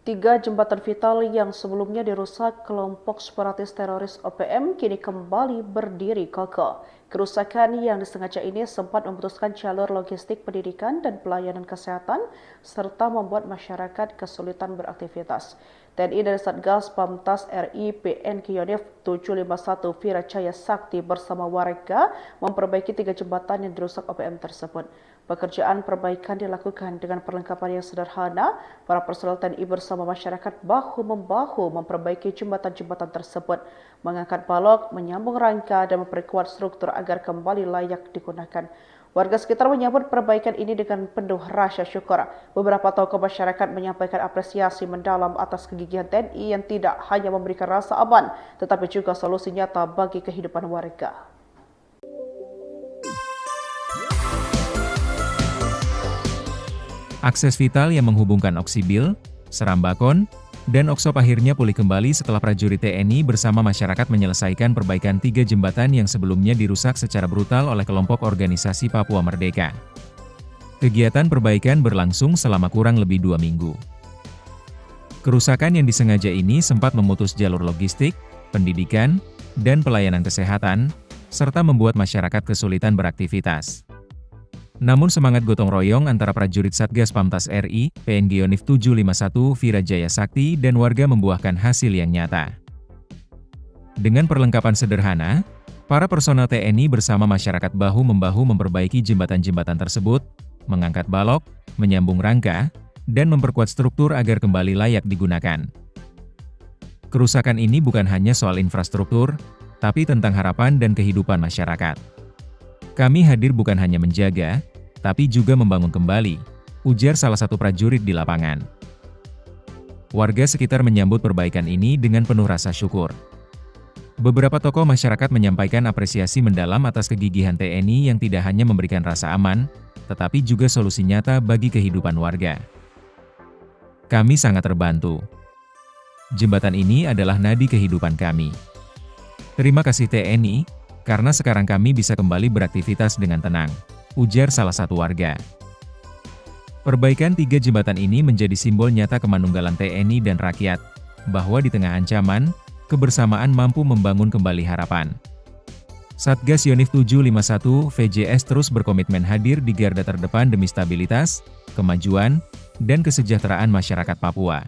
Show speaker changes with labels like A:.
A: Tiga jembatan vital yang sebelumnya dirusak kelompok separatis teroris OPM kini kembali berdiri kokoh. Kerusakan yang disengaja ini sempat memutuskan jalur logistik pendidikan dan pelayanan kesehatan, serta membuat masyarakat kesulitan beraktivitas. TNI dari Satgas Pamtas RI PNG Yonif 751 Virajaya Sakti bersama warga memperbaiki tiga jembatan yang dirusak OPM tersebut. Pekerjaan perbaikan dilakukan dengan perlengkapan yang sederhana. Para personel TNI bersama masyarakat bahu-membahu memperbaiki jembatan-jembatan tersebut, mengangkat balok, menyambung rangka, dan memperkuat struktur agar kembali layak digunakan. Warga sekitar menyambut perbaikan ini dengan penuh rasa syukur. Beberapa tokoh masyarakat menyampaikan apresiasi mendalam atas kegigihan TNI yang tidak hanya memberikan rasa aman, tetapi juga solusi nyata bagi kehidupan warga.
B: Akses vital yang menghubungkan Oksibil, Serambakon, dan Oksop akhirnya pulih kembali setelah prajurit TNI bersama masyarakat menyelesaikan perbaikan tiga jembatan yang sebelumnya dirusak secara brutal oleh kelompok organisasi Papua Merdeka. Kegiatan perbaikan berlangsung selama kurang lebih 2 minggu. Kerusakan yang disengaja ini sempat memutus jalur logistik, pendidikan, dan pelayanan kesehatan, serta membuat masyarakat kesulitan beraktivitas. Namun semangat gotong royong antara prajurit Satgas Pamtas RI, PNG Yonif 751 Virajaya Sakti dan warga membuahkan hasil yang nyata. Dengan perlengkapan sederhana, para personel TNI bersama masyarakat bahu-membahu memperbaiki jembatan-jembatan tersebut, mengangkat balok, menyambung rangka, dan memperkuat struktur agar kembali layak digunakan. Kerusakan ini bukan hanya soal infrastruktur, tapi tentang harapan dan kehidupan masyarakat. Kami hadir bukan hanya menjaga, tapi juga membangun kembali, ujar salah satu prajurit di lapangan. Warga sekitar menyambut perbaikan ini dengan penuh rasa syukur. Beberapa tokoh masyarakat menyampaikan apresiasi mendalam atas kegigihan TNI yang tidak hanya memberikan rasa aman, tetapi juga solusi nyata bagi kehidupan warga. Kami sangat terbantu. Jembatan ini adalah nadi kehidupan kami. Terima kasih TNI, karena sekarang kami bisa kembali beraktivitas dengan tenang, ujar salah satu warga. Perbaikan tiga jembatan ini menjadi simbol nyata kemanunggalan TNI dan rakyat, bahwa di tengah ancaman, kebersamaan mampu membangun kembali harapan. Satgas Yonif 751 VJS terus berkomitmen hadir di garda terdepan demi stabilitas, kemajuan, dan kesejahteraan masyarakat Papua.